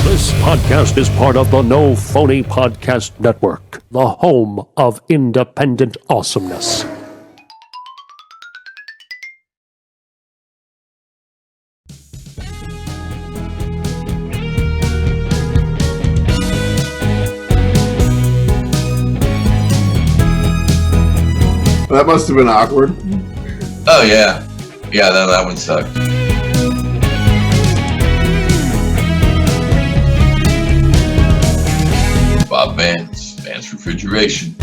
This podcast is part of the No Phony Podcast Network, the home of independent awesomeness. That must have been awkward. Oh, yeah. Yeah, that one sucked. Bob Vance, Vance Refrigeration.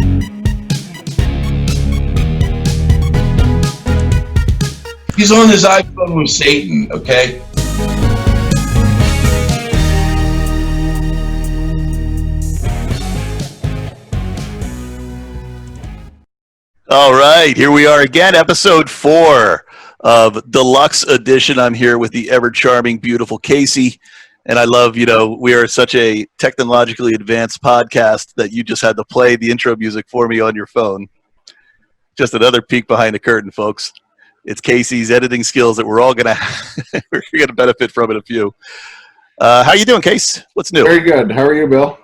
He's on his iPhone with Satan, okay? All right, here we are again, episode 4 of Deluxe Edition. I'm here with the ever-charming, beautiful Casey, and I love, we are such a technologically advanced podcast that you just had to play the intro music for me on your phone. Just another peek behind the curtain, folks. It's Casey's editing skills that we're all gonna benefit from in a few. How you doing, Case? What's new? Very good. How are you, Bill?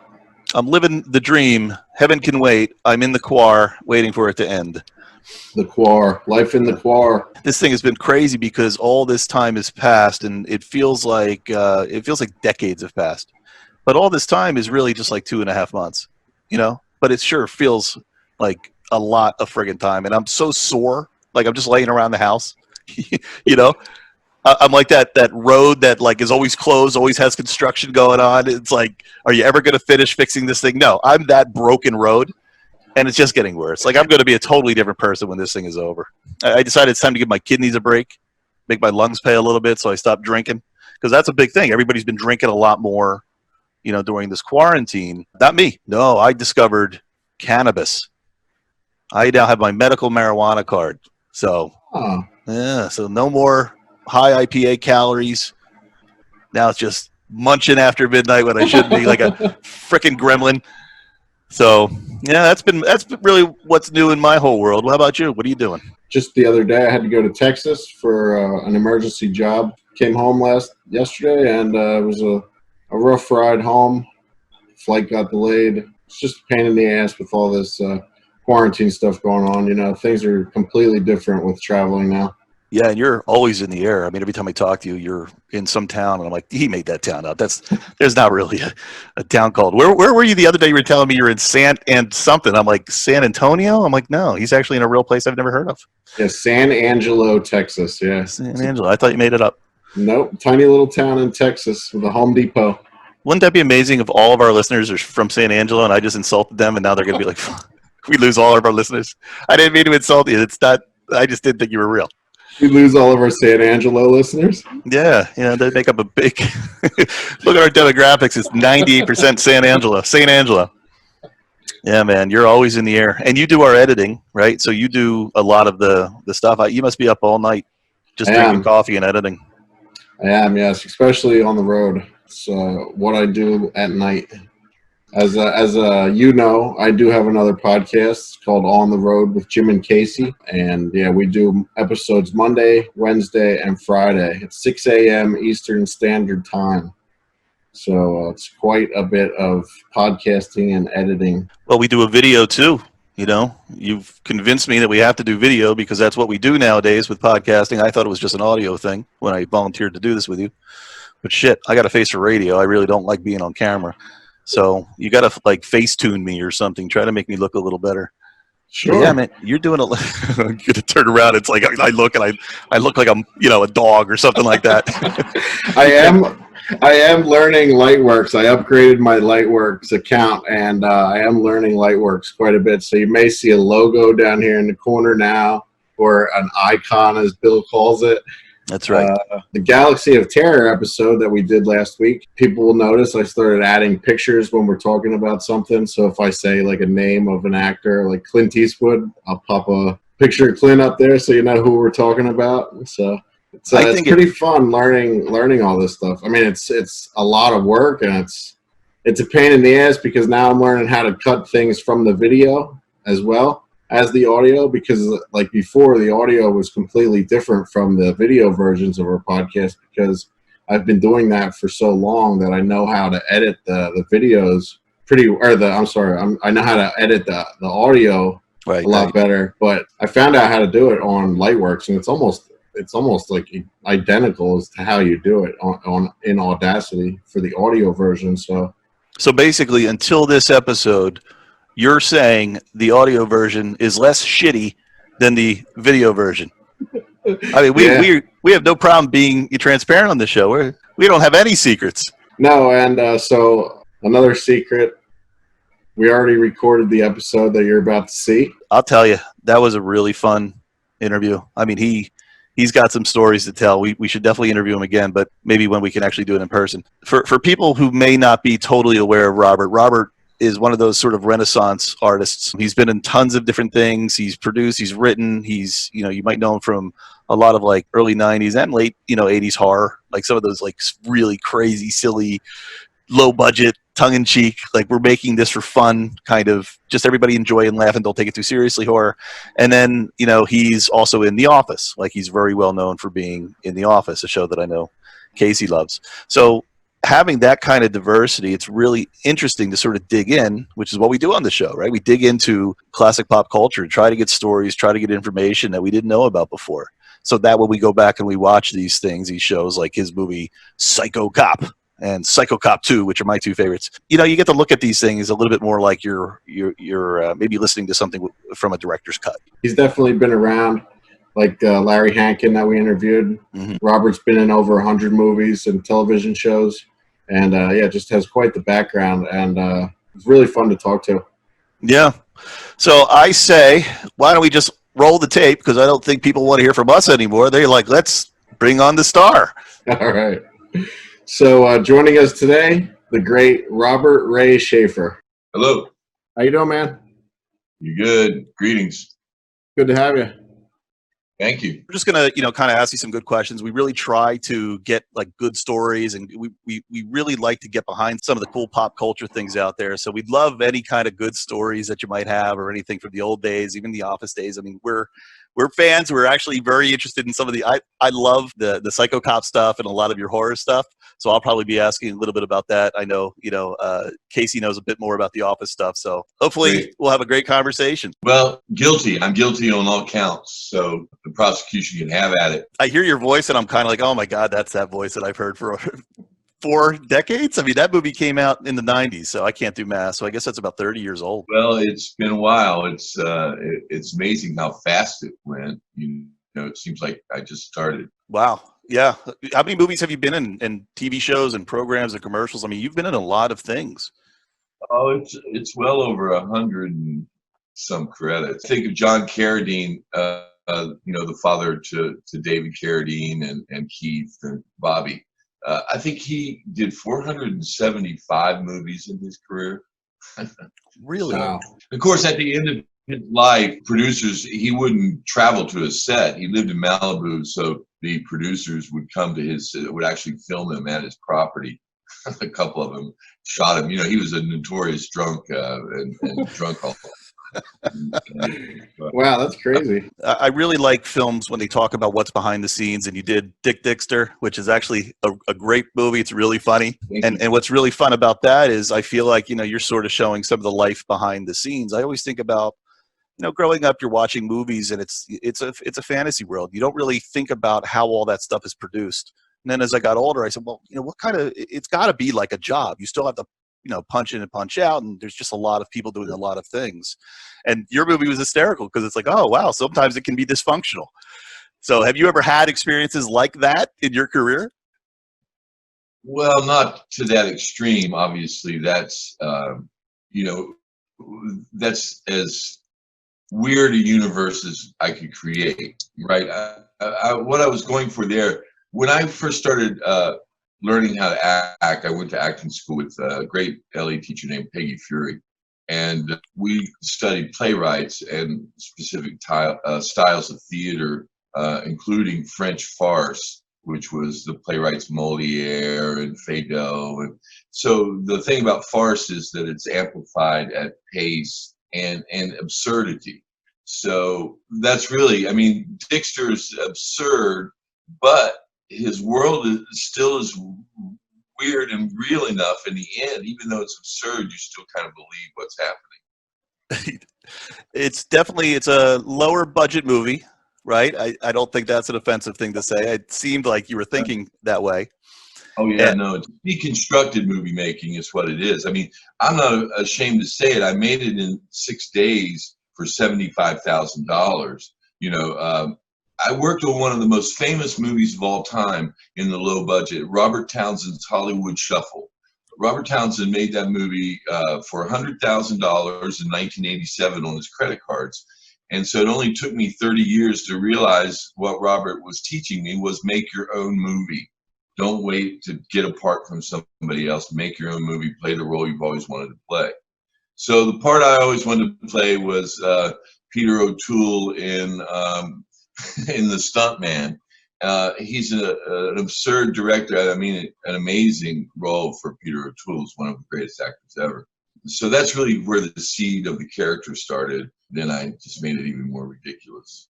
I'm living the dream. Heaven can wait. I'm in the quar, waiting for it to end. The quar. Life in the quar. This thing has been crazy because all this time has passed, and it feels like decades have passed. But all this time is really just like 2.5 months, But it sure feels like a lot of friggin' time, and I'm so sore. Like I'm just laying around the house, I'm like that road that like is always closed, always has construction going on. It's like, are you ever going to finish fixing this thing? No, I'm that broken road, and it's just getting worse. Like I'm going to be a totally different person when this thing is over. I decided it's time to give my kidneys a break, make my lungs pay a little bit, so I stopped drinking, because that's a big thing. Everybody's been drinking a lot more, during this quarantine. Not me. No, I discovered cannabis. I now have my medical marijuana card. So, yeah, so no more high IPA calories. Now it's just munching after midnight when I shouldn't be, like a frickin' gremlin. So yeah, that's been really what's new in my whole world. How about you? What are you doing? Just the other day, I had to go to Texas for an emergency job. Came home yesterday, and it was a rough ride home. Flight got delayed. It's just a pain in the ass with all this quarantine stuff going on. Things are completely different with traveling now. Yeah, and you're always in the air. I mean, every time I talk to you, you're in some town, and I'm like, he made that town up. There's not really a town called. Where were you the other day? You were telling me you're in San something. I'm like, San Antonio? I'm like, no, he's actually in a real place I've never heard of. Yeah, San Angelo, Texas. Yeah, San Angelo. I thought you made it up. Nope, tiny little town in Texas with a Home Depot. Wouldn't that be amazing if all of our listeners are from San Angelo, and I just insulted them, and now they're going to be like, we lose all of our listeners. I didn't mean to insult you. It's not. I just didn't think you were real. We lose all of our San Angelo listeners? Yeah, they make up a big... Look at our demographics. It's 98% St. Angelo. Yeah, man, you're always in the air. And you do our editing, right? So you do a lot of the stuff. You must be up all night just drinking coffee and editing. I am, yes, especially on the road. It's what I do at night. As I do have another podcast called On the Road with Jim and Casey. And yeah, we do episodes Monday, Wednesday, and Friday at 6 a.m. Eastern Standard Time. So it's quite a bit of podcasting and editing. Well, we do a video too. You've convinced me that we have to do video because that's what we do nowadays with podcasting. I thought it was just an audio thing when I volunteered to do this with you. But shit, I got a face for radio. I really don't like being on camera. So you got to like Facetune me or something. Try to make me look a little better. Sure. But yeah, man, you're doing I'm going to turn around. It's like I look like I'm, a dog or something like that. I am learning Lightworks. I upgraded my Lightworks account, and I am learning Lightworks quite a bit. So you may see a logo down here in the corner now, or an icon, as Bill calls it. That's right. The Galaxy of Terror episode that we did last week, people will notice I started adding pictures when we're talking about something. So if I say like a name of an actor, like Clint Eastwood, I'll pop a picture of Clint up there so you know who we're talking about. So it's pretty fun learning all this stuff. I mean, it's a lot of work, and it's a pain in the ass because now I'm learning how to cut things from the video as well as the audio, because like before, the audio was completely different from the video versions of our podcast, because I've been doing that for so long that I know how to edit the videos I know how to edit the audio Right, a lot better. But I found out how to do it on Lightworks, and it's almost like identical as to how you do it in Audacity for the audio version. So basically, until this episode, you're saying the audio version is less shitty than the video version. I mean, we have no problem being transparent on the show. We don't have any secrets. No, and so another secret. We already recorded the episode that you're about to see. I'll tell you, that was a really fun interview. I mean, he's got some stories to tell. We should definitely interview him again, but maybe when we can actually do it in person. For people who may not be totally aware of Robert is one of those sort of Renaissance artists. He's been in tons of different things. He's produced, he's written, you might know him from a lot of like early 90s and late, 80s horror, like some of those like really crazy, silly, low budget, tongue-in-cheek, like we're making this for fun, kind of just everybody enjoy and laugh and don't take it too seriously horror. And then, he's also in The Office. Like he's very well known for being in The Office, a show that I know Casey loves. So having that kind of diversity, it's really interesting to sort of dig in, which is what we do on the show, right? We dig into classic pop culture, try to get stories, try to get information that we didn't know about before. So that when we go back and we watch these things, these shows like his movie Psychocop and Psychocop 2, which are my two favorites, you get to look at these things a little bit more like you're maybe listening to something from a director's cut. He's definitely been around, like Larry Hankin that we interviewed. Mm-hmm. Robert's been in over 100 movies and television shows, and just has quite the background, and it's really fun to talk to. Yeah. So I say, why don't we just roll the tape, because I don't think people want to hear from us anymore. They're like, let's bring on the star. All right. So joining us today, the great Robert Ray Shafer. Hello. How you doing, man? You good? Greetings. Good to have you. Thank you. We're just gonna, kind of ask you some good questions. We really try to get like good stories, and we really like to get behind some of the cool pop culture things out there. So we'd love any kind of good stories that you might have, or anything from the old days, even the Office days. I mean, we're fans. We're actually very interested in some of the. I love the psychocop stuff and a lot of your horror stuff. So I'll probably be asking a little bit about that. I know, Casey knows a bit more about the Office stuff. So hopefully we'll have a great conversation. Well, guilty. I'm guilty on all counts. So the prosecution can have at it. I hear your voice and I'm kind of like, oh my God, that's that voice that I've heard for 4 decades. I mean, that movie came out in the 90s, so I can't do math. So I guess that's about 30 years old. Well, it's been a while. It's amazing how fast it went. It seems like I just started. Wow. Yeah. How many movies have you been in, and TV shows and programs and commercials? I mean, you've been in a lot of things. Oh, it's well over 100 and some credits. Think of John Carradine, the father to David Carradine and Keith and Bobby. I think he did 475 movies in his career. Really? Wow. Of course, at the end of his life, producers, he wouldn't travel to a set. He lived in Malibu, so the producers would come to would actually film him at his property. A couple of them shot him. He was a notorious drunk and drunk all Wow, that's crazy. I really like films when they talk about what's behind the scenes, and you did Dickdickster, which is actually a great movie. It's really funny. And what's really fun about that is I feel like, you're sort of showing some of the life behind the scenes. I always think about, growing up, you're watching movies and it's a fantasy world. You don't really think about how all that stuff is produced. And then as I got older, I said, well, it's got to be like a job. You still have to punch in and punch out, and there's just a lot of people doing a lot of things. And your movie was hysterical because it's like, oh wow, sometimes it can be dysfunctional. So have you ever had experiences like that in your career? Well, not to that extreme. Obviously, that's that's as weird a universe as I could create, right? What I was going for there, when I first started learning how to act, I went to acting school with a great LA teacher named Peggy Fury. And we studied playwrights and specific styles of theater, including French farce, which was the playwrights Moliere and Feydeau. And so the thing about farce is that it's amplified at pace and absurdity. So that's really, Dickster is absurd, but his world is still is weird and real enough in the end, even though it's absurd, you still kind of believe what's happening. It's a lower budget movie, right? I don't think that's an offensive thing to say. It seemed like you were thinking that way. Oh yeah, no, it's deconstructed movie making is what it is. I mean, I'm not ashamed to say it. I made it in 6 days for $75,000. You know, I worked on one of the most famous movies of all time in the low budget, Robert Townsend's Hollywood Shuffle. Robert Townsend made that movie for $100,000 in 1987 on his credit cards. And so it only took me 30 years to realize what Robert was teaching me was make your own movie. Don't wait to get a part from somebody else. Make your own movie, play the role you've always wanted to play. So the part I always wanted to play was Peter O'Toole in The Stuntman. He's an absurd director. I mean, an amazing role for Peter O'Toole. Is one of the greatest actors ever. So that's really where the seed of the character started. Then I just made it even more ridiculous.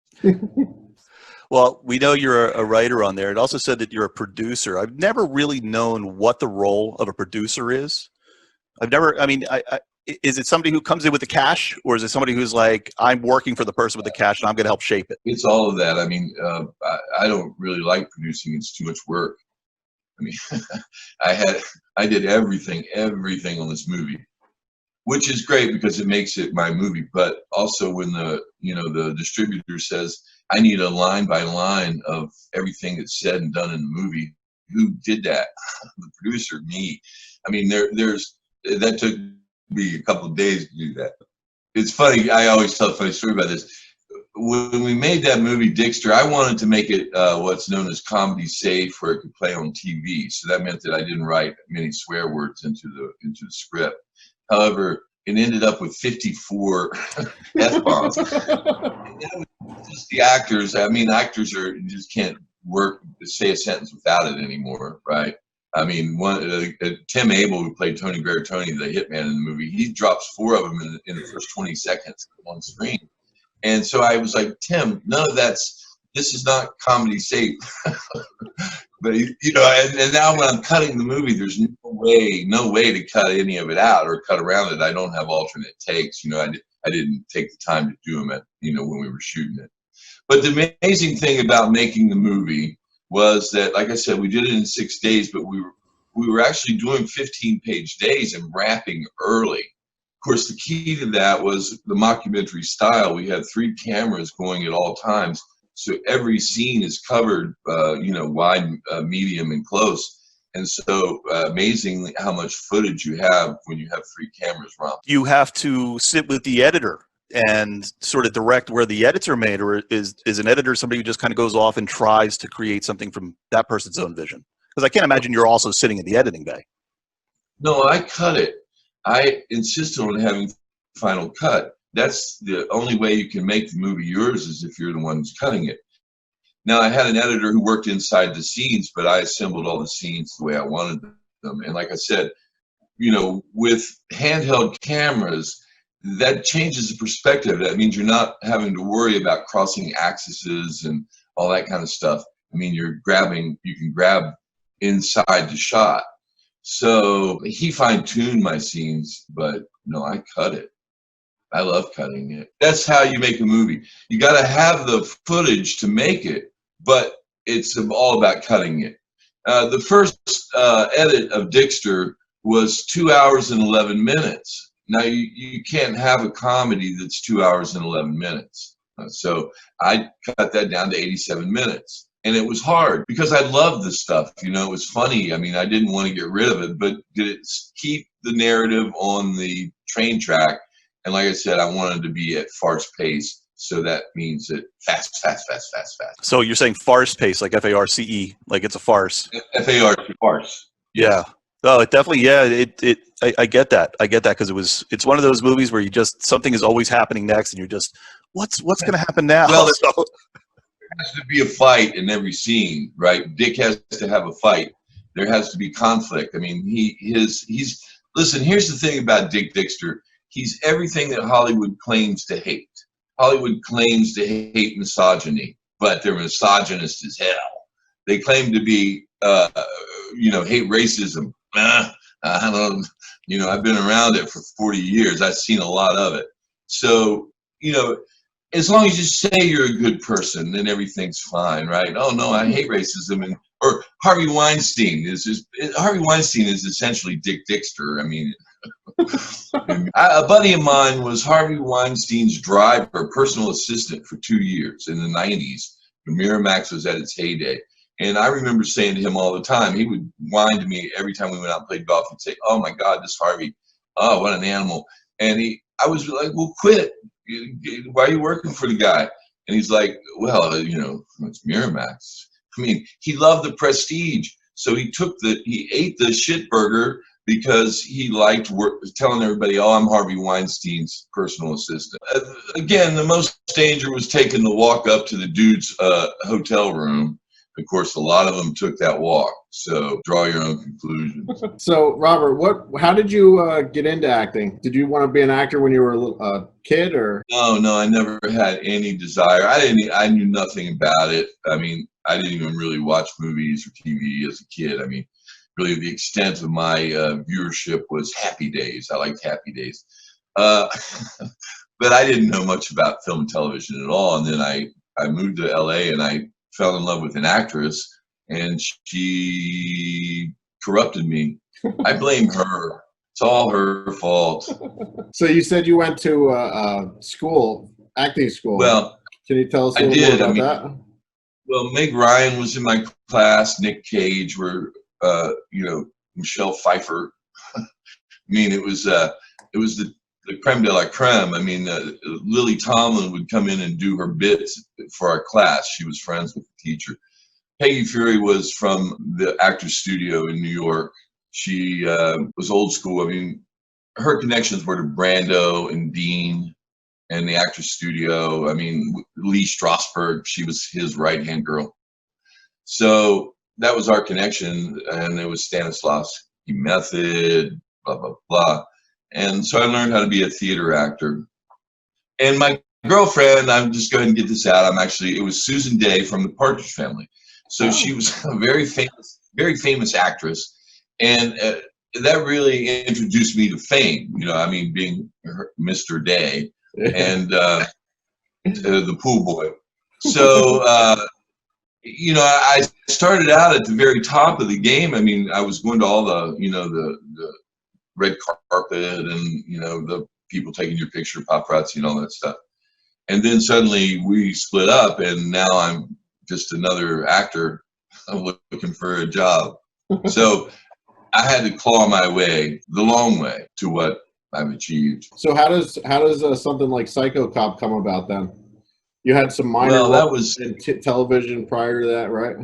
Well, we know you're a writer on there. It also said that you're a producer. I've never really known what the role of a producer is. Is it somebody who comes in with the cash, or is it somebody who's like, I'm working for the person with the cash and I'm going to help shape it? It's all of that. I mean, I don't really like producing. It's too much work. I mean, I did everything on this movie, which is great because it makes it my movie. But also when the distributor says, I need a line by line of everything that's said and done in the movie. Who did that? The producer, me. I mean, that took me a couple of days to do that. It's funny. I always tell a funny story about this. When we made that movie Dickster, I wanted to make it what's known as comedy safe, where it could play on TV. So that meant that I didn't write many swear words into the script. However, it ended up with 54 F-bombs. That was just the actors. I mean, actors just can't say a sentence without it anymore, right? I mean, Tim Abel, who played Tony Bertoni, the hitman in the movie, he drops 4 of them in the first 20 seconds on screen. And so I was like, Tim, none of this is not comedy safe. But, and now when I'm cutting the movie, there's no way to cut any of it out or cut around it. I don't have alternate takes. I didn't take the time to do them when we were shooting it. But the amazing thing about making the movie was that, like I said, we did it in 6 days, but we were actually doing 15-page days and wrapping early. Of course, the key to that was the mockumentary style. We had 3 cameras going at all times. So every scene is covered, wide, medium, and close. And so amazing how much footage you have when you have 3 cameras running. You have to sit with the editor and sort of direct where the edits are made, or is an editor somebody who just kind of goes off and tries to create something from that person's own vision? Because I can't imagine you're also sitting in the editing bay. No, I cut it. I insisted on having final cut. That's the only way you can make the movie yours, is if you're the one who's cutting it. Now, I had an editor who worked inside the scenes, but I assembled all the scenes the way I wanted them. And like I said, with handheld cameras, that changes the perspective. That means you're not having to worry about crossing axes and all that kind of stuff. I mean, you can grab inside the shot. So he fine-tuned my scenes, but no, I cut it. I love cutting it. That's how you make a movie. You got to have the footage to make it, but it's all about cutting it. The first edit of Dickster was 2 hours and 11 minutes. Now, you can't have a comedy that's 2 hours and 11 minutes. So I cut that down to 87 minutes. And it was hard because I loved this stuff. It was funny. I mean, I didn't want to get rid of it, but did it keep the narrative on the train track? And like I said, I wanted to be at farce pace. So that means that fast. So you're saying farce pace, like F-A-R-C-E, like it's a farce. F-A-R-C, farce. Yeah. Oh, it definitely. Yeah. I get that. I get that because it's one of those movies where something is always happening next, and you're just, what's going to happen now? Well, there has to be a fight in every scene, right? Dick has to have a fight. There has to be conflict. I mean, listen, here's the thing about Dick Dickster. He's everything that Hollywood claims to hate. Hollywood claims to hate misogyny, but they're misogynist as hell. They claim to be, hate racism. I don't, I've been around it for 40 years. I've seen a lot of it. So, as long as you say you're a good person, then everything's fine, right? Oh no, I hate racism. Or Harvey Weinstein is essentially dickdickster. I mean, a buddy of mine was Harvey Weinstein's driver, personal assistant for 2 years in the 90s. Miramax was at its heyday. And I remember saying to him all the time, he would whine to me every time we went out and played golf. He'd say, "Oh my God, this Harvey, oh, what an animal." And I was like, "Well, quit. Why are you working for the guy?" And he's like, "Well, it's Miramax." I mean, he loved the prestige. So he ate the shit burger because he liked telling everybody, "Oh, I'm Harvey Weinstein's personal assistant." Again, the most danger was taking the walk up to the dude's hotel room. Of course, a lot of them took that walk. So draw your own conclusions. So, Robert, how did you get into acting? Did you want to be an actor when you were a kid, or? No, I never had any desire. I knew nothing about it. I mean, I didn't even really watch movies or TV as a kid. I mean, really the extent of my viewership was Happy Days. I liked Happy Days. But I didn't know much about film and television at all. And then I moved to LA and I fell in love with an actress, and she corrupted me. I blame her. It's all her fault. So you said you went to school, acting school. Well, can you tell us a little more about that? Well, Meg Ryan was in my class. Nick Cage Michelle Pfeiffer. I mean, it was the creme de la creme. I mean, Lily Tomlin would come in and do her bits for our class. She was friends with the teacher. Peggy Fury was from the Actors Studio in New York. She was old school. I mean, her connections were to Brando and Dean and the Actors Studio. I mean, Lee Strasberg, she was his right-hand girl. So that was our connection, and it was Stanislavski method, blah, blah, blah. And so I learned how to be a theater actor. And my girlfriend, I'm just going to get this out. It was Susan Day from the Partridge Family. So she was a very famous actress. And that really introduced me to fame, being Mr. Day and the pool boy. So, I started out at the very top of the game. I mean, I was going to all the red carpet and the people taking your picture, paparazzi and all that stuff. And then suddenly we split up, and now I'm just another actor looking for a job. So I had to claw my way the long way to what I've achieved. So how does something like Psychocop come about then? You had some minor roles in television prior to that, right?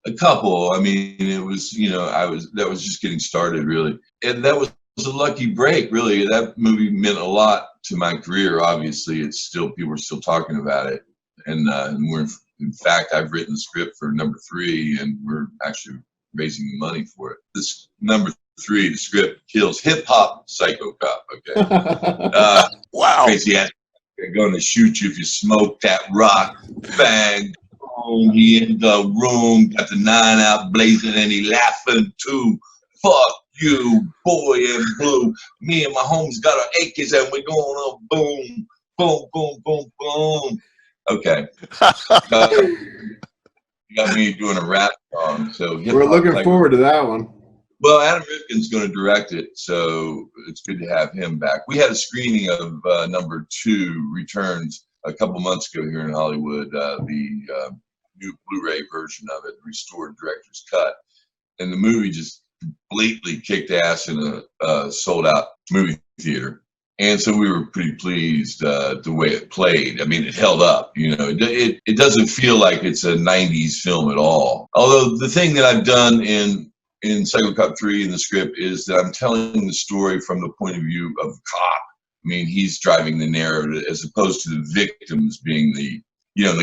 A couple. I mean, it was, that was just getting started, really. And that was a lucky break, really. That movie meant a lot to my career, obviously. People are still talking about it. And in fact, I've written the script for number 3, and we're actually raising the money for it. This number 3, the script kills hip-hop psychocop, okay? Wow. Crazy ass. They're going to shoot you if you smoke that rock. Bang. He in the room, got the 9 out blazing, and he laughing too. Fuck you, boy in blue. Me and my homies got our acres, and we're going on boom, boom, boom, boom, boom. Okay. You got me doing a rap song. So we're looking forward to that one. Well, Adam Rifkin's going to direct it, so it's good to have him back. We had a screening of number 2, Returns, a couple months ago here in Hollywood, the new Blu-ray version of it, restored director's cut. And the movie just completely kicked ass in a sold-out movie theater. And so we were pretty pleased the way it played. I mean, it held up, It doesn't feel like it's a 90s film at all. Although the thing that I've done in Psychocop 3 in the script is that I'm telling the story from the point of view of the cop. I mean, he's driving the narrative as opposed to the victims being the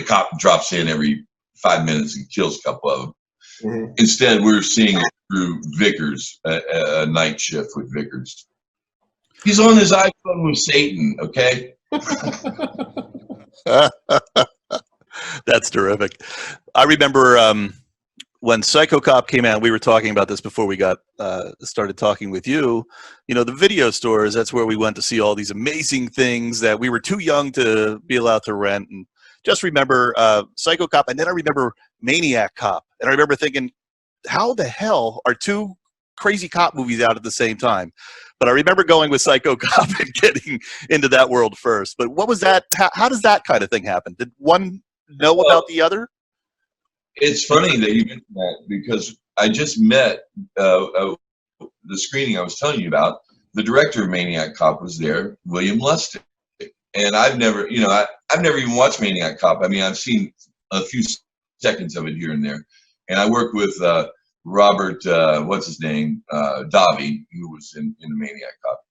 cop drops in every 5 minutes and kills a couple of them. Mm-hmm. Instead, we're seeing it through Vickers, a night shift with Vickers. He's on his iPhone with Satan, okay? That's terrific. I remember when Psychocop came out, we were talking about this before we got started talking with you. You know, the video stores, that's where we went to see all these amazing things that we were too young to be allowed to rent. And just remember Psychocop, and then I remember Maniac Cop. And I remember thinking, how the hell are two crazy cop movies out at the same time? But I remember going with Psychocop and getting into that world first. But what was that? How does that kind of thing happen? Did one know about the other? It's funny that you mentioned that, because I just met the screening I was telling you about. The director of Maniac Cop was there, William Lustig, and I've never even watched Maniac Cop. I mean, I've seen a few seconds of it here and there, and I work with Robert, what's his name, Davi, who was in the Maniac Cop.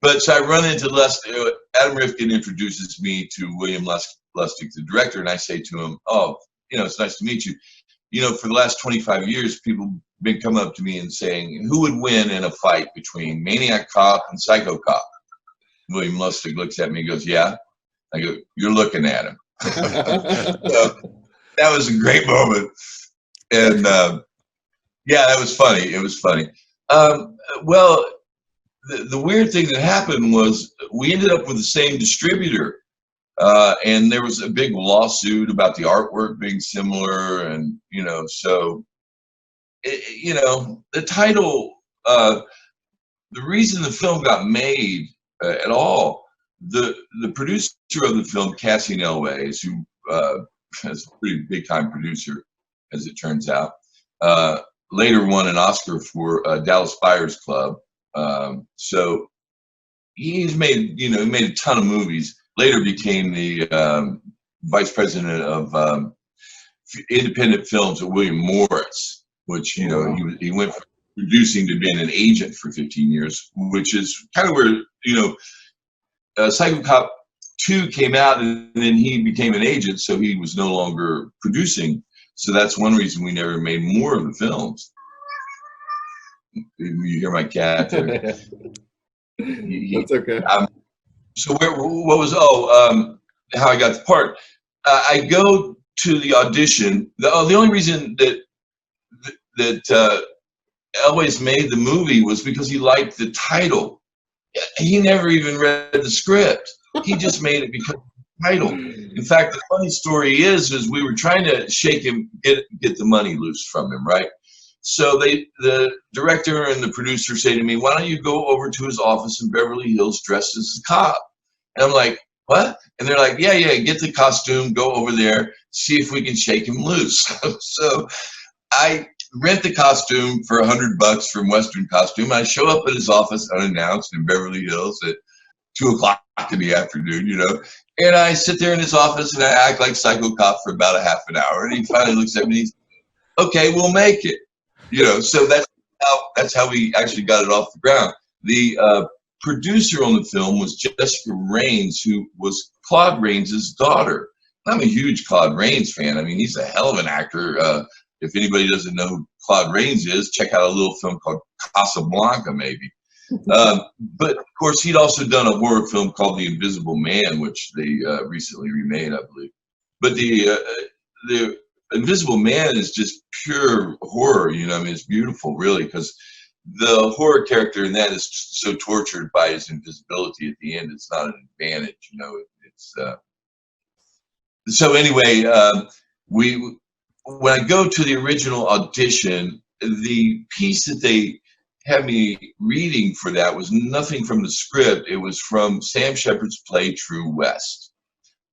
But so I run into Lustig. Adam Rifkin introduces me to William Lustig, the director, and I say to him, "Oh, it's nice to meet you. For the last 25 years, people have been coming up to me and saying, who would win in a fight between Maniac Cop and Psychocop?" William Lustig looks at me and goes, "Yeah." I go, "You're looking at him." So that was a great moment. And yeah, that was funny. It was funny. Well, the weird thing that happened was we ended up with the same distributor. And there was a big lawsuit about the artwork being similar, and so the title, the reason the film got made at all, the producer of the film, Cassian Elwes, who is a pretty big time producer, as it turns out, later won an Oscar for Dallas Buyers Club. So he's made he made a ton of movies. Later became the vice president of independent films at William Morris, which he went from producing to being an agent for 15 years, which is kind of where Psychocop 2 came out, and then he became an agent, so he was no longer producing. So that's one reason we never made more of the films. You hear my cat there. That's okay. So how I got the part. I go to the audition. The only reason that Elwes made the movie was because he liked the title. He never even read the script. He just made it because of the title. In fact, the funny story is we were trying to shake him, get the money loose from him, right? So the director and the producer say to me, "Why don't you go over to his office in Beverly Hills dressed as a cop?" And I'm like, "What?" And they're like, yeah, get the costume, go over there, see if we can shake him loose." So I rent the costume for $100 from Western Costume. I show up at his office unannounced in Beverly Hills at 2:00 in the afternoon, and I sit there in his office and I act like Psychocop for about a half an hour. And he finally looks at me and he says, "Okay, we'll make it." So that's how we actually got it off the ground. The producer on the film was Jessica Raines, who was Claude Rains' daughter. I'm a huge Claude Rains fan. I mean, he's a hell of an actor. If anybody doesn't know who Claude Rains is, check out a little film called Casablanca, maybe. But of course, he'd also done a horror film called The Invisible Man, which they recently remade, I believe. But the Invisible Man is just pure horror. I mean, it's beautiful, really, because the horror character in that is so tortured by his invisibility at the end. It's not an advantage, It's so anyway. When I go to the original audition, the piece that they had me reading for that was nothing from the script. It was from Sam Shepard's play True West,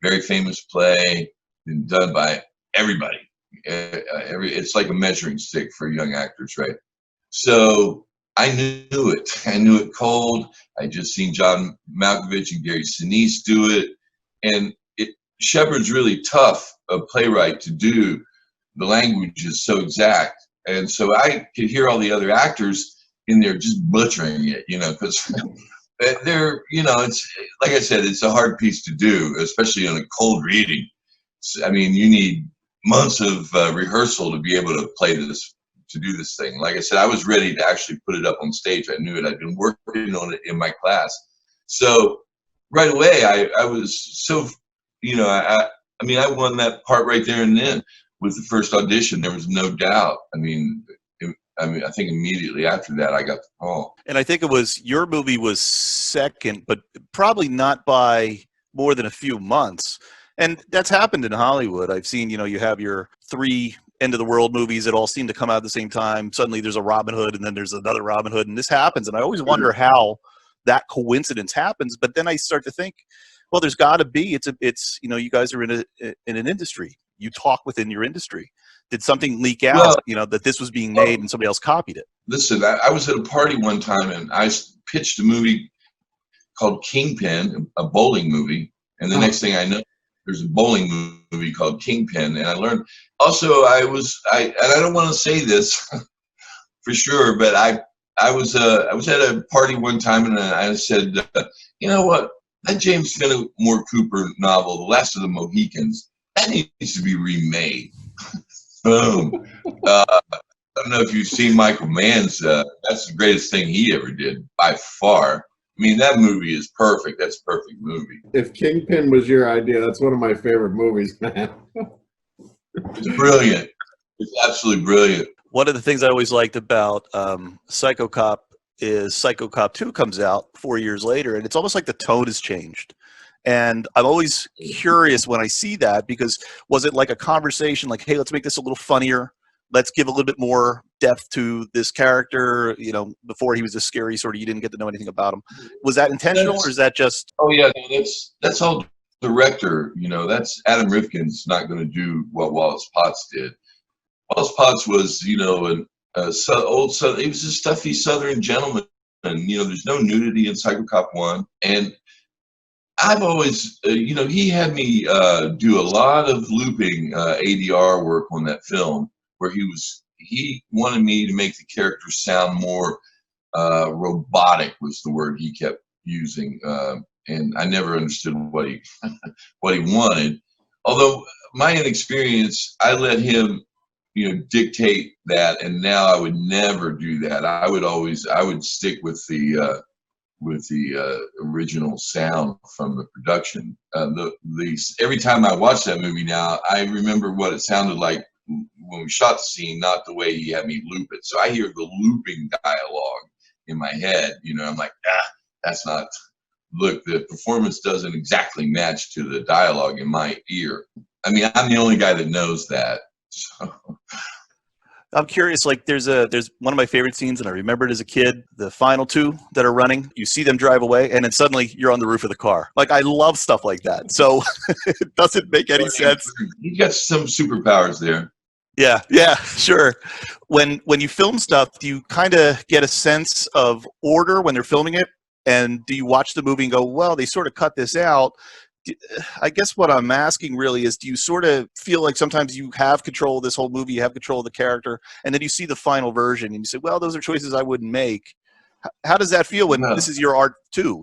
very famous play, been done by everybody. It's like a measuring stick for young actors, right? So I knew it. I knew it cold. I just seen John Malkovich and Gary Sinise do it, and Shepard's really tough a playwright to do. The language is so exact, and so I could hear all the other actors in there just butchering it, because they're, it's like I said, it's a hard piece to do, especially on a cold reading. I mean, you need months of rehearsal to be able to to do this thing. Like I said, I was ready to actually put it up on stage. I knew it. I'd been working on it in my class. So right away, I was so, I won that part right there and then. with the first audition, there was no doubt. I mean, I think immediately after that, I got the call. And I think it was your movie was second, but probably not by more than a few months. And that's happened in Hollywood. I've seen, you have your 3 end of the world movies that all seem to come out at the same time. Suddenly there's a Robin Hood and then there's another Robin Hood, and this happens. And I always wonder how that coincidence happens. But then I start to think, well, there's got to be. It's you guys are in an industry. You talk within your industry. Did something leak out, that this was being made and somebody else copied it? Listen, I was at a party one time and I pitched a movie called Kingpin, a bowling movie. And the next thing I know, there's a bowling movie called Kingpin. And I learned also and I don't want to say this for sure, but I was at a party one time and I said, you know what, that James Fenimore Cooper novel, The Last of the Mohicans, that needs to be remade. Boom. I don't know if you've seen Michael Mann's. That's the greatest thing he ever did by far. I mean, that movie is perfect. That's a perfect movie. If Kingpin was your idea, that's one of my favorite movies, man. It's brilliant. It's absolutely brilliant. One of the things I always liked about Psychocop is Psychocop 2 comes out 4 years later, and it's almost like the tone has changed. And I'm always curious when I see that, because was it like a conversation like, hey, let's make this a little funnier. Let's give a little bit more depth to this character. Before he was this scary sort of, you didn't get to know anything about him. Was that intentional or is that just? Oh yeah, no, that's all director. That's Adam Rifkin's not going to do what Wallace Potts did. Wallace Potts was, he was a stuffy Southern gentleman. And, there's no nudity in Psychocop 1. And I've always, he had me do a lot of looping ADR work on that film, where he wanted me to make the character sound more robotic was the word he kept using. And I never understood what he wanted. Although my inexperience, I let him, dictate that. And now I would never do that. I would stick with the original sound from the production. Every time I watch that movie now, I remember what it sounded like when we shot the scene, not the way he had me loop it. So I hear the looping dialogue in my head. I'm like, that's not. Look, the performance doesn't exactly match to the dialogue in my ear. I mean, I'm the only guy that knows that. So. I'm curious, like there's one of my favorite scenes, and I remember it as a kid, the final 2 that are running, you see them drive away, and then suddenly you're on the roof of the car. Like, I love stuff like that. So it doesn't make any sense. You got some superpowers there. Yeah, sure. When you film stuff, do you kind of get a sense of order when they're filming it? And do you watch the movie and go, well, they sort of cut this out? I guess what I'm asking really is, do you sort of feel like sometimes you have control of this whole movie, you have control of the character, and then you see the final version and you say, well, those are choices I wouldn't make. How does that feel when this is your art too,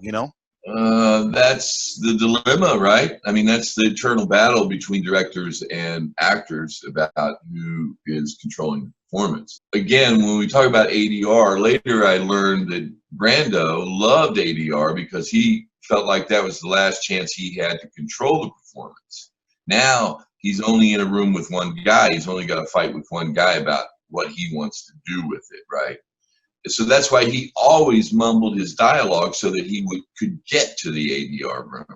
That's the dilemma, right? I mean, that's the eternal battle between directors and actors about who is controlling the performance. Again, when we talk about ADR, later I learned that Brando loved ADR because he felt like that was the last chance he had to control the performance. Now he's only in a room with one guy. He's only got to fight with one guy about what he wants to do with it, right? So that's why he always mumbled his dialogue so that he could get to the ADR room.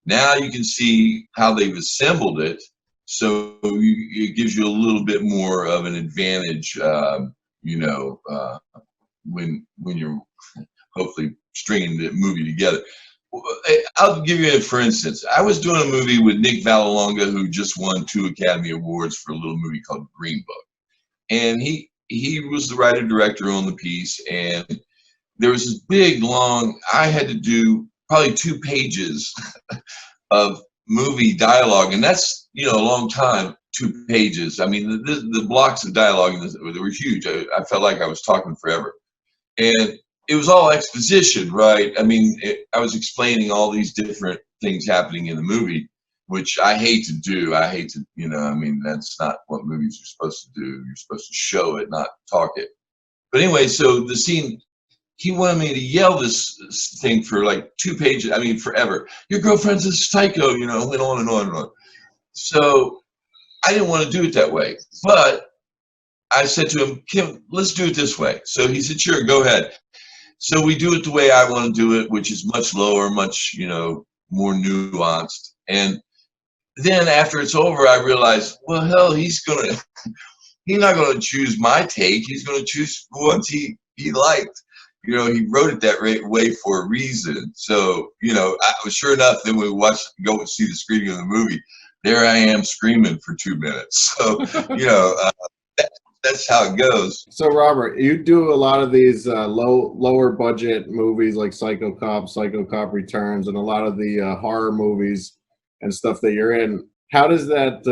Now you can see how they've assembled it, so it gives you a little bit more of an advantage, when you're hopefully stringing the movie together. I'll give you for instance. I was doing a movie with Nick Vallelonga, who just won 2 Academy Awards for a little movie called Green Book, and he was the writer-director on the piece, and there was this big, long, I had to do probably 2 pages of movie dialogue, and that's, a long time, 2 pages. I mean, the blocks of dialogue, they were huge. I felt like I was talking forever. And it was all exposition, right? I mean, I was explaining all these different things happening in the movie, which I hate to do. I hate to, that's not what movies are supposed to do. You're supposed to show it, not talk it. But anyway, so the scene, he wanted me to yell this thing for like 2 pages. I mean, forever. Your girlfriend's a psycho, went on and on and on. So I didn't want to do it that way, but I said to him, Kim, let's do it this way. So he said, sure, go ahead. So we do it the way I want to do it, which is much lower, much, more nuanced. And then after it's over, I realized, well, hell, he's not going to choose my take. He's going to choose ones he liked. He wrote it that way for a reason. So, I was sure enough, then we go and see the screening of the movie. There I am screaming for 2 minutes. So, that's how it goes. So, Robert, you do a lot of these lower budget movies like Psychocop, Psychocopreturns, and a lot of the horror movies and stuff that you're in. How does that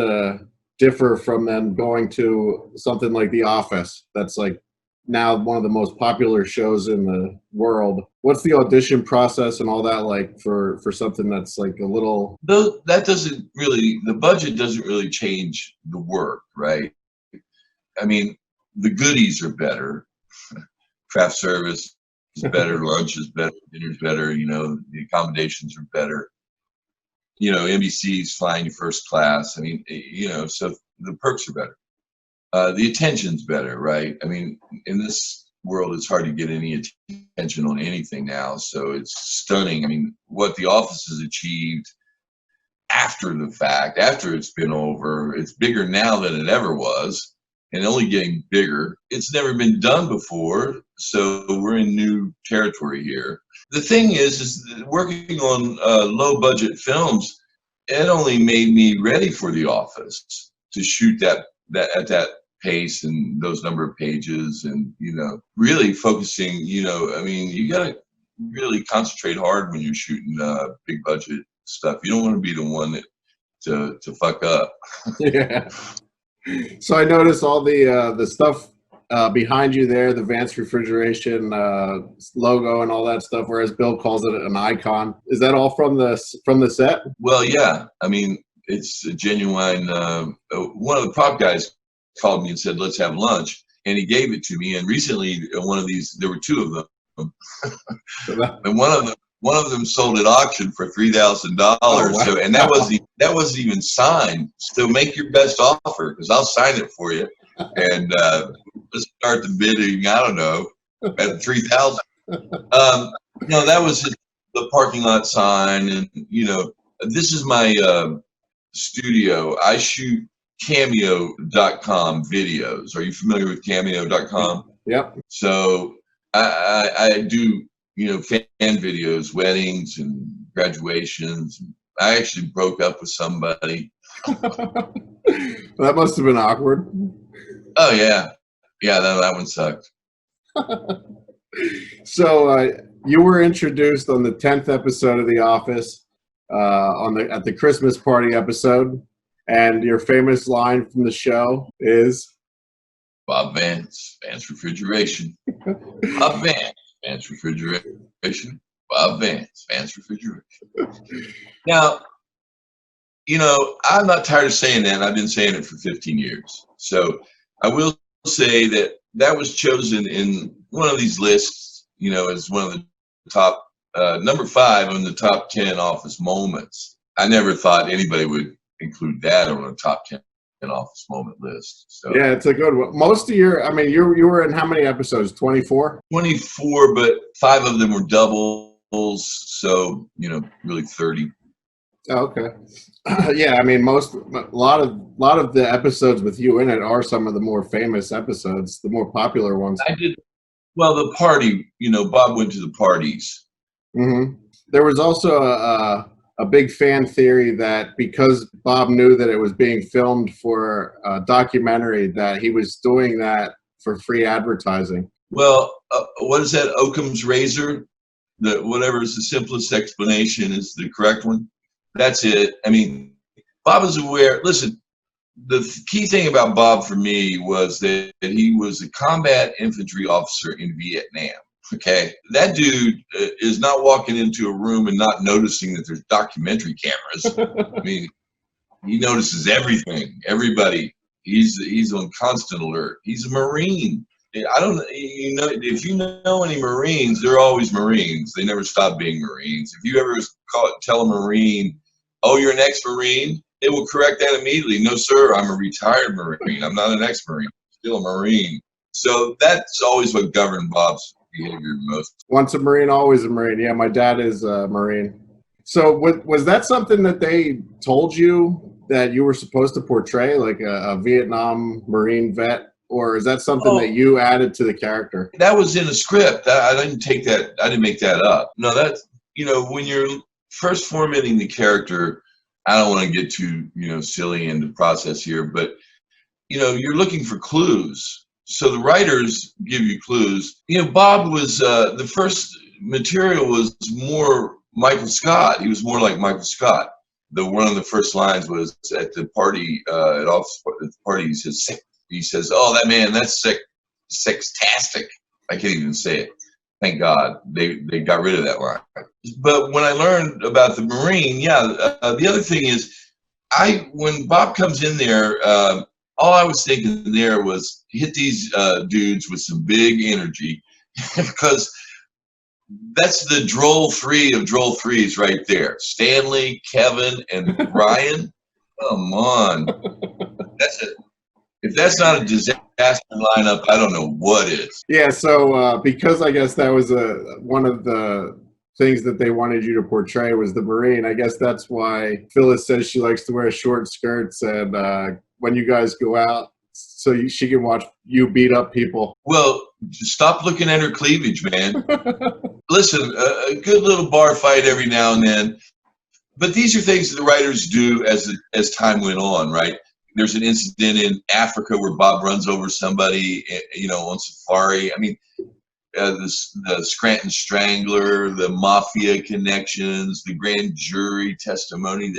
differ from then going to something like The Office? That's like now one of the most popular shows in the world. What's the audition process and all that like for something that's like a little? The budget doesn't really change the work, right? I mean, the goodies are better. Craft service is better, lunch is better, dinner's better, the accommodations are better. NBC's flying you first class. I mean, so the perks are better. The attention's better, right? I mean, in this world, it's hard to get any attention on anything now. So it's stunning. I mean, what The Office has achieved after the fact, after it's been over, it's bigger now than it ever was, and only getting bigger. It's never been done before, so we're in new territory here. The thing is working on low-budget films, it only made me ready for The Office to shoot that at that pace and those number of pages, and really focusing. I mean, you gotta really concentrate hard when you're shooting big budget stuff. You don't want to be the one that to fuck up. Yeah. So I noticed all the stuff behind you there, the Vance Refrigeration logo and all that stuff, whereas Bill calls it an icon. Is that all from the set? Well, yeah. I mean, it's a genuine. One of the prop guys called me and said, "Let's have lunch," and he gave it to me. And recently, one of these, there were 2 of them, and one of them sold at auction for $3,000. Oh, wow. So, and that wasn't even signed. So make your best offer, because I'll sign it for you. And let's start the bidding. I don't know, at 3,000. That was the parking lot sign, and this is my studio. I shoot cameo.com videos. Are you familiar with cameo.com? Yep. So I do fan videos, weddings and graduations. I actually broke up with somebody. That must have been awkward. Oh yeah, that one sucked. So you were introduced on the 10th episode of The Office, at the Christmas party episode, and your famous line from the show is Bob Vance, Vance Refrigeration. Bob Vance, Vance Refrigeration. Bob Vance, Vance Refrigeration. Now, I'm not tired of saying that. I've been saying it for 15 years. So I will say that was chosen in one of these lists, as one of the top, number 5 on the top 10 office moments. I never thought anybody would include that on a top 10 office moment list. So yeah, it's a good one. Most of you were in how many episodes? 24? 24, but 5 of them were doubles. So, really 30. Okay. Yeah, I mean, a lot of the episodes with you in it are some of the more famous episodes, the more popular ones. I did. Well, the party, Bob went to the parties. Mm-hmm. There was also a big fan theory that because Bob knew that it was being filmed for a documentary, that he was doing that for free advertising. Well, what is that? Occam's razor? Whatever is the simplest explanation is the correct one. That's it. I mean, Bob is aware. Listen, the key thing about Bob for me was that he was a combat infantry officer in Vietnam. Okay, that dude is not walking into a room and not noticing that there's documentary cameras. I mean, he notices everything, everybody. He's on constant alert. He's a Marine. I don't, if you know any Marines, they're always Marines. They never stop being Marines. If you ever tell a Marine, "Oh, you're an ex-Marine," they will correct that immediately. No, sir, I'm a retired Marine. I'm not an ex-Marine. I'm still a Marine. So that's always what governed Bob's behavior most. Once a Marine, always a Marine. Yeah, my dad is a Marine. So was that something that they told you that you were supposed to portray, like a Vietnam Marine vet? Or is that something that you added to the character? That was in the script. I didn't take that. I didn't make that up. No, that's, when you're first formatting the character, I don't want to get too, silly in the process here, but, you're looking for clues. So the writers give you clues. Bob was, the first material was more Michael Scott. He was more like Michael Scott. One of the first lines was at the party, at office party, he says, sick. He says, "Oh, that man, that's sick, sextastic." I can't even say it. Thank God they got rid of that line. But when I learned about the Marine, the other thing is, when Bob comes in there, all I was thinking there was hit these dudes with some big energy, because that's the droll three of droll threes right there. Stanley, Kevin, and Ryan. Come on, that's it. If that's not a disaster lineup, I don't know what is. Yeah, so because I guess that was one of the things that they wanted you to portray was the Marine, I guess that's why Phyllis says she likes to wear short skirts, and when you guys go out, so she can watch you beat up people. Well, stop looking at her cleavage, man. Listen, a good little bar fight every now and then. But these are things that the writers do as time went on, right? There's an incident in Africa where Bob runs over somebody, on safari. I mean, the Scranton Strangler, the mafia connections, the grand jury testimony.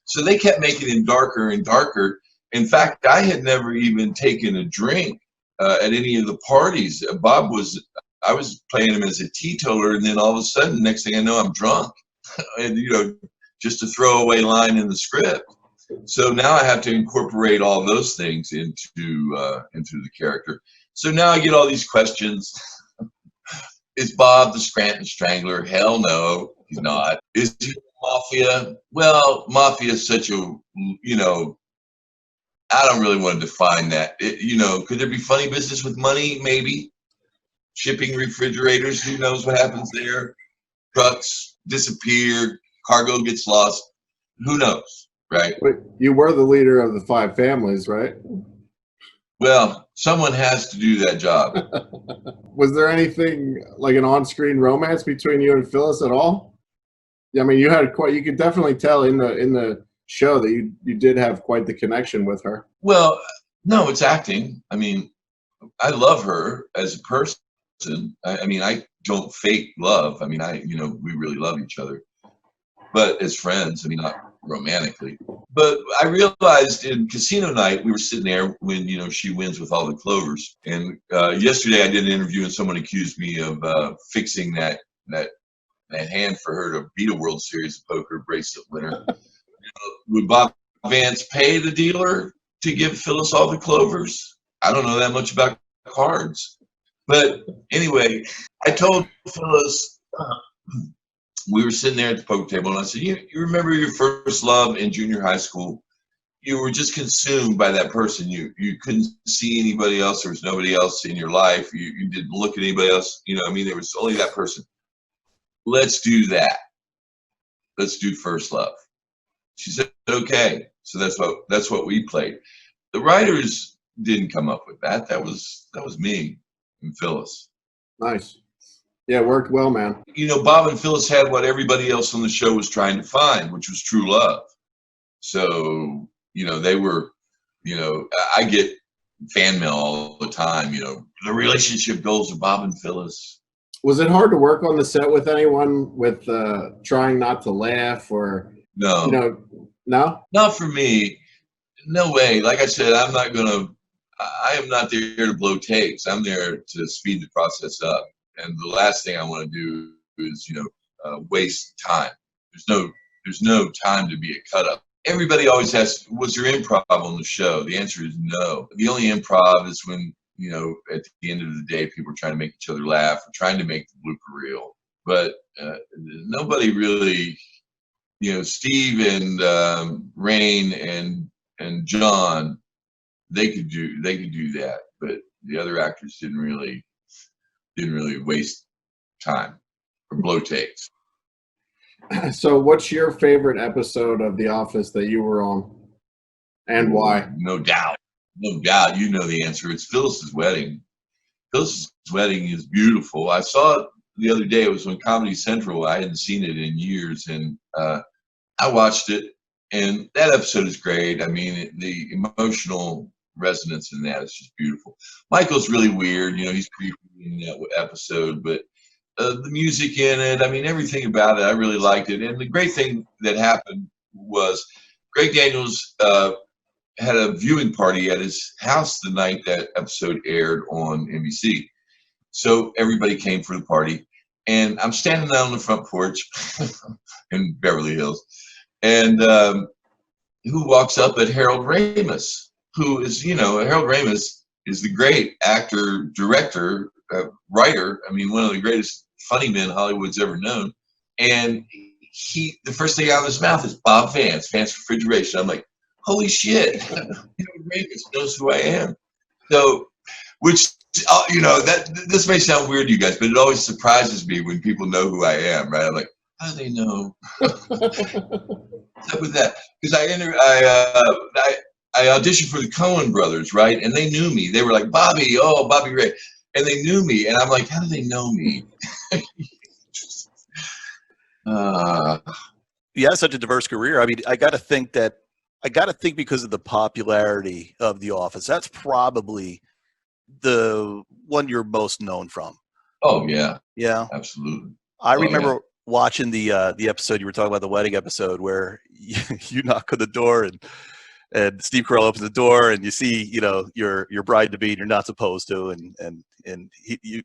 So they kept making it darker and darker. In fact, I had never even taken a drink at any of the parties. I was playing him as a teetotaler, and then all of a sudden, next thing I know, I'm drunk. And, just a throwaway line in the script. So now I have to incorporate all those things into the character. So now I get all these questions. Is Bob the Scranton Strangler? Hell no, he's not. Is he mafia? Well, mafia is such a, I don't really want to define that. Could there be funny business with money? Maybe. Shipping refrigerators, who knows what happens there? Trucks disappear, cargo gets lost. Who knows? Right. Wait, you were the leader of the 5 families, right? Well, someone has to do that job. Was there anything like an on-screen romance between you and Phyllis at all? I mean, you could definitely tell in the show that you did have quite the connection with her. Well, no, it's acting. I mean, I love her as a person. I don't fake love. We really love each other, but as friends, not romantically. But I realized in Casino Night, we were sitting there when, she wins with all the clovers. And yesterday I did an interview and someone accused me of fixing that hand for her to beat a World Series of Poker bracelet winner. Would Bob Vance pay the dealer to give Phyllis all the clovers? I don't know that much about cards. But anyway, I told Phyllis, we were sitting there at the poker table, and I said, you remember your first love in junior high school? You were just consumed by that person. You couldn't see anybody else. There was nobody else in your life. You didn't look at anybody else. There was only that person. Let's do that. Let's do first love. She said, okay. So that's what we played. The writers didn't come up with that. That was me and Phyllis. Nice. Yeah, it worked well, man. Bob and Phyllis had what everybody else on the show was trying to find, which was true love. So, they were, I get fan mail all the time, the relationship goals of Bob and Phyllis. Was it hard to work on the set with anyone with trying not to laugh or, no, no? Not for me. No way. Like I said, I am not there to blow takes. I'm there to speed the process up. And the last thing I want to do is, waste time. There's no time to be a cut up. Everybody always asks, was there improv on the show? The answer is no. The only improv is when, at the end of the day, people are trying to make each other laugh or trying to make the blooper reel. But nobody really Steve and Rain and John, they could do that, but the other actors didn't really waste time or blow takes. So what's your favorite episode of The Office that you were on, and why? No doubt. You know the answer. It's Phyllis's wedding. Phyllis's wedding is beautiful. I saw it the other day. It was on Comedy Central. I hadn't seen it in years, and I watched it, and that episode is great. I mean, the emotional resonance in that is just beautiful. Michael's really weird. He's creepy in that episode, but the music in it, I mean, everything about it, I really liked it. And the great thing that happened was Greg Daniels had a viewing party at his house the night that episode aired on NBC. So everybody came for the party, and I'm standing out on the front porch in Beverly Hills, and who walks up at Harold Ramis, who is, Harold Ramis is the great actor, director, writer. I mean, one of the greatest funny men Hollywood's ever known. And the first thing out of his mouth is Bob Vance, Vance Refrigeration. I'm like, holy shit, Harold Ramis knows who I am. So, which, this may sound weird to you guys, but it always surprises me when people know who I am, right? I'm like, how do they know? What's up with that? Because I auditioned for the Coen brothers, right? And they knew me. They were like, Bobby Ray. And they knew me. And I'm like, how do they know me? You have such a diverse career. I mean, I got to think because of the popularity of The Office, that's probably the one you're most known from. Oh, yeah. Yeah. Absolutely. I remember watching the episode you were talking about, the wedding episode, where you knock on the door and Steve Carell opens the door and you see, your bride to be, and you're not supposed to, and you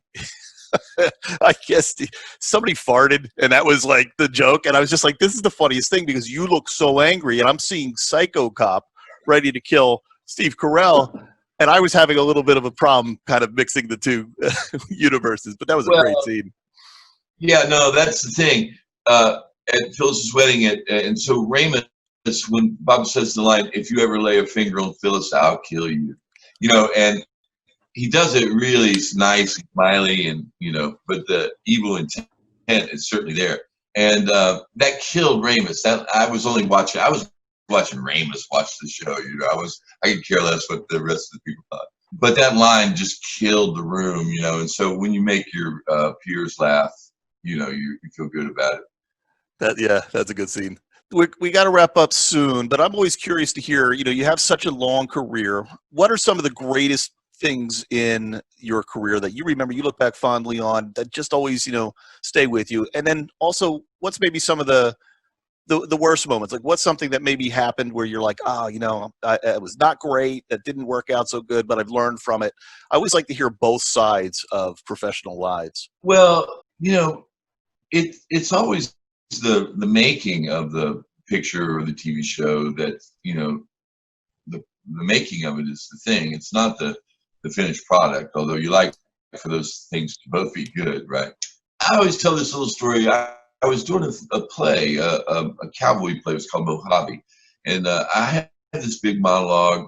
I guess somebody farted, and that was like the joke, and I was just like, this is the funniest thing, because you look so angry, and I'm seeing Psychocop ready to kill Steve Carell, and I was having a little bit of a problem kind of mixing the two universes, but that was a great scene. Yeah, no, that's the thing. At Phyllis's wedding, and so Raymond, when Bob says the line, "If you ever lay a finger on Phyllis, I'll kill you," and he does it really nice and smiley, and but the evil intent is certainly there, and that killed Ramus. I was watching Ramus watch the show. I could care less what the rest of the people thought, but that line just killed the room, and so when you make your peers laugh, you feel good about it. That's a good scene. We got to wrap up soon, but I'm always curious to hear, you have such a long career. What are some of the greatest things in your career that you remember, you look back fondly on, that just always, stay with you? And then also, what's maybe some of the worst moments? Like, what's something that maybe happened where you're like, it was not great, that didn't work out so good, but I've learned from it. I always like to hear both sides of professional lives. Well, it's always the making of the picture or the TV show that, the making of it is the thing. It's not the finished product, although you like for those things to both be good, right? I always tell this little story. I was doing a play, a cowboy play. It was called Mojave. And I had this big monologue.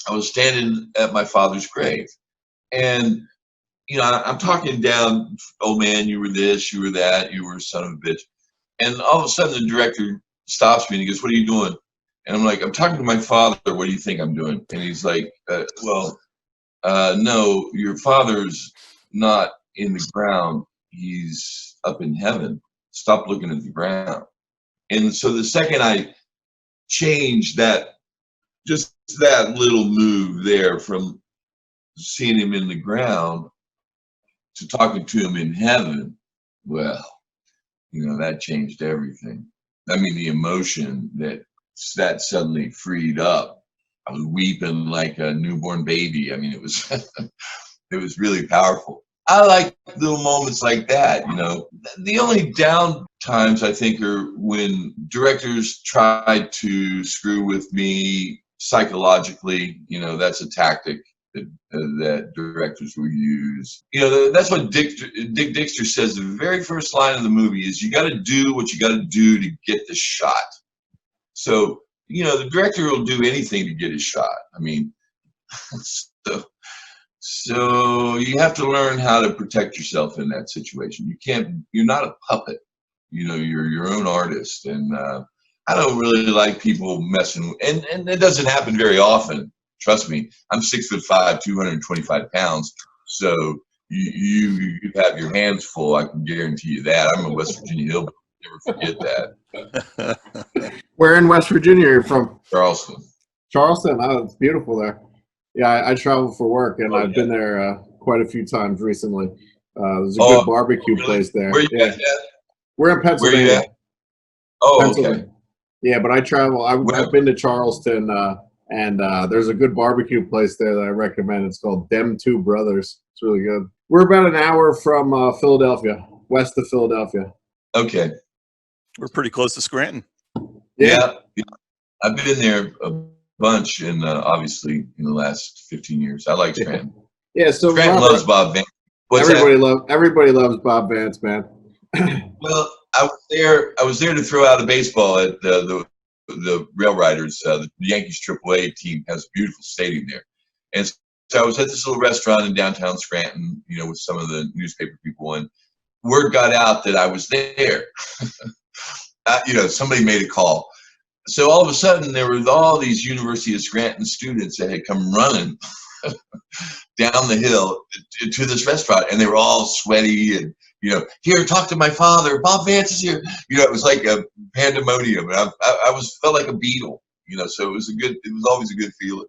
I was standing at my father's grave. And, I'm talking down, "Oh man, you were this, you were that, you were a son of a bitch." And all of a sudden the director stops me and he goes, "What are you doing?" And I'm like, "I'm talking to my father. What do you think I'm doing?" And he's like, "No, your father's not in the ground. He's up in heaven. Stop looking at the ground." And so the second I changed that, just that little move there from seeing him in the ground to talking to him in heaven, well, that changed everything. I mean, the emotion that suddenly freed up. I was weeping like a newborn baby. I mean, it was it was really powerful. I like little moments like that. The only down times, I think, are when directors try to screw with me psychologically. That's a tactic. that directors will use. You know, that's what Dickdickster says. The very first line of the movie is, you got to do what you got to do to get the shot. So, you know, the director will do anything to get his shot. I mean, so you have to learn how to protect yourself in that situation. You're not a puppet. You know, you're your own artist. And I don't really like people messing, and it doesn't happen very often. Trust me, I'm 6'5", 225 pounds. So you have your hands full. I can guarantee you that. I'm a West Virginia hillbilly. Never forget that. Where in West Virginia are you from? Charleston. Charleston. Oh, it's beautiful there. Yeah, I travel for work, and I've been there quite a few times recently. There's a good barbecue place there. Where you at? We're in Pennsylvania. Where you at? Oh, Pennsylvania. Okay. Yeah, but I travel. I've been to Charleston, and there's a good barbecue place there that I recommend. It's called Dem Two Brothers. It's really good. We're about an hour from Philadelphia, west of Philadelphia. Okay. We're pretty close to Scranton. Yeah. I've been there a bunch, and obviously in the last 15 years. I like Scranton. Yeah, so Scranton loves Bob Vance. Everybody loves Bob Vance, man. Well, I was there to throw out a baseball at the Rail Riders. The Yankees AAA team has a beautiful stadium there, and so I was at this little restaurant in downtown Scranton, you know, with some of the newspaper people, and word got out that I was there. You know, somebody made a call. So all of a sudden, there were all these University of Scranton students that had come running down the hill to this restaurant, and they were all sweaty and, you know, here, talk to my father. Bob Vance is here. You know, it was like a pandemonium. And I felt like a Beatle, you know, so it was always a good feeling.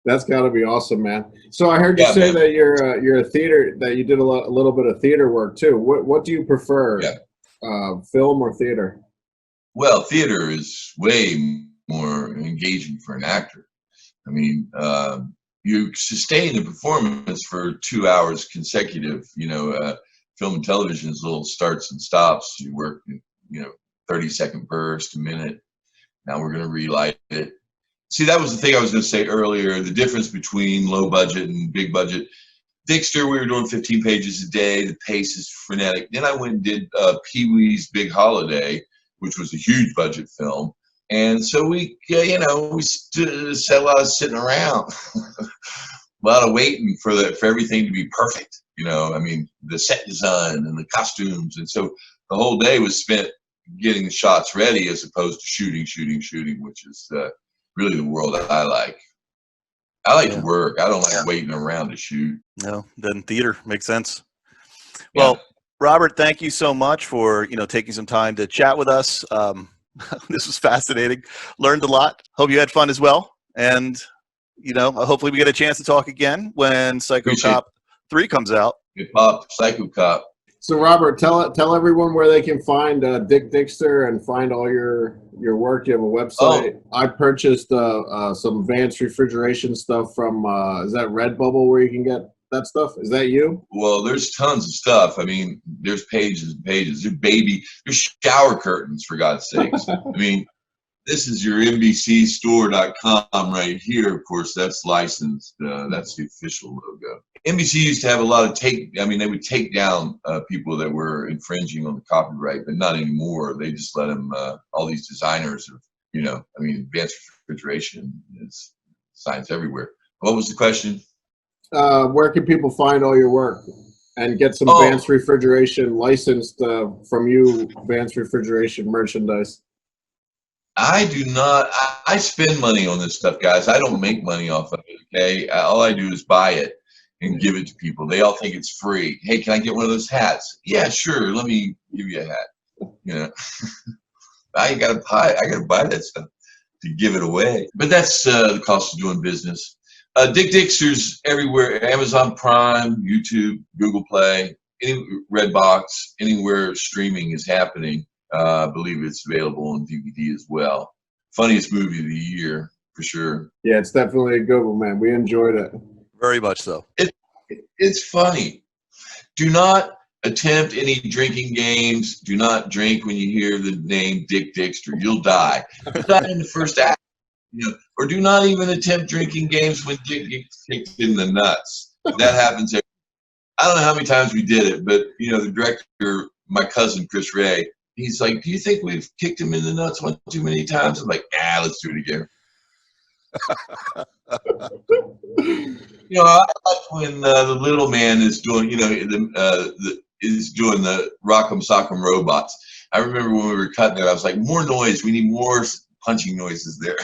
That's got to be awesome, man. So I heard you say that you're a theater, that you did a little bit of theater work too. What do you prefer, film or theater? Well, theater is way more engaging for an actor. I mean, you sustain a performance for 2 hours consecutive. You know, film and television is little starts and stops. You work, you know, 30-second burst, a minute. Now we're going to relight it. See, that was the thing I was going to say earlier, the difference between low budget and big budget. Dickster, we were doing 15 pages a day. The pace is frenetic. Then I went and did Pee-wee's Big Holiday, which was a huge budget film. And so we, you know, we said a lot of sitting around, a lot of waiting for everything to be perfect. You know, I mean, the set design and the costumes. And so the whole day was spent getting the shots ready as opposed to shooting, which is really the world that I like. I like to work. I don't like waiting around to shoot. No, then theater makes sense. Well, Robert, thank you so much for, you know, taking some time to chat with us. This was fascinating. Learned a lot. Hope you had fun as well. And, you know, hopefully we get a chance to talk again when Psychocop 3 comes out. Hip-hop, Psychocop. So, Robert, tell everyone where they can find Dickdickster and find all your work. You have a website. I purchased some Vance Refrigeration stuff from, is that Redbubble where you can get that stuff? Is that you? Well, there's tons of stuff. I mean, there's pages and pages. There's shower curtains, for God's sakes. I mean, this is your NBCstore.com right here. Of course, that's licensed. That's the official logo. NBC used to have a lot of they would take down people that were infringing on the copyright, but not anymore. They just let them, all these designers of, you know, I mean, Vance Refrigeration is signs everywhere. What was the question? Where can people find all your work and get some Vance Refrigeration licensed from you, Vance Refrigeration merchandise? I do not. I spend money on this stuff, guys. I don't make money off of it, okay? All I do is buy it and give it to people. They all think it's free. Hey, can I get one of those hats? Yeah, sure. Let me give you a hat. You know, I gotta buy that stuff to give it away. But that's the cost of doing business. Dickdickster's everywhere: Amazon Prime, YouTube, Google Play, Redbox, anywhere streaming is happening. I believe it's available on DVD as well. Funniest movie of the year, for sure. Yeah, it's definitely a good one, man. We enjoyed it. Very much so. It's funny. Do not attempt any drinking games. Do not drink when you hear the name Dickdickster. You'll die. You die in the first act. or do not even attempt drinking games when dick gets kicked in the nuts. That happens. I don't know how many times we did it, but the director, my cousin Chris Ray, he's like, "Do you think we've kicked him in the nuts one too many times?" I'm like, let's do it again. I like when the little man is doing, is doing the Rock'em Sock'em Robots. I remember when we were cutting it, I was like, more noise. We need more punching noises there.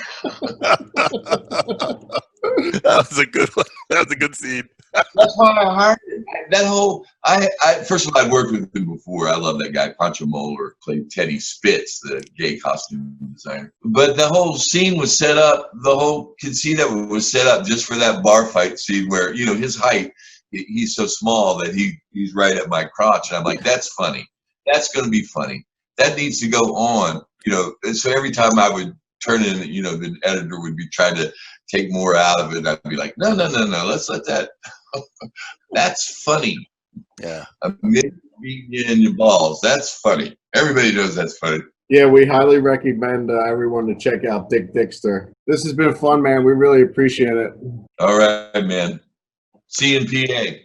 That was a good one. That was a good scene. That's why I hired him. That whole, first of all, I'd worked with him before. I love that guy, Pancho Moeller, played Teddy Spitz, the gay costume designer. But the whole scene was set up, the whole conceit of it was set up just for that bar fight scene where, his height, he's so small that he's right at my crotch. And I'm like, that's funny. That's going to be funny. That needs to go on, And so every time I would turn in, the editor would be trying to take more out of it. I'd be like, no, let's let that. That's funny. Yeah. A midget beating you in your balls. That's funny. Everybody knows that's funny. Yeah, we highly recommend everyone to check out Dickdickster. This has been fun, man. We really appreciate it. All right, man. See you in PA.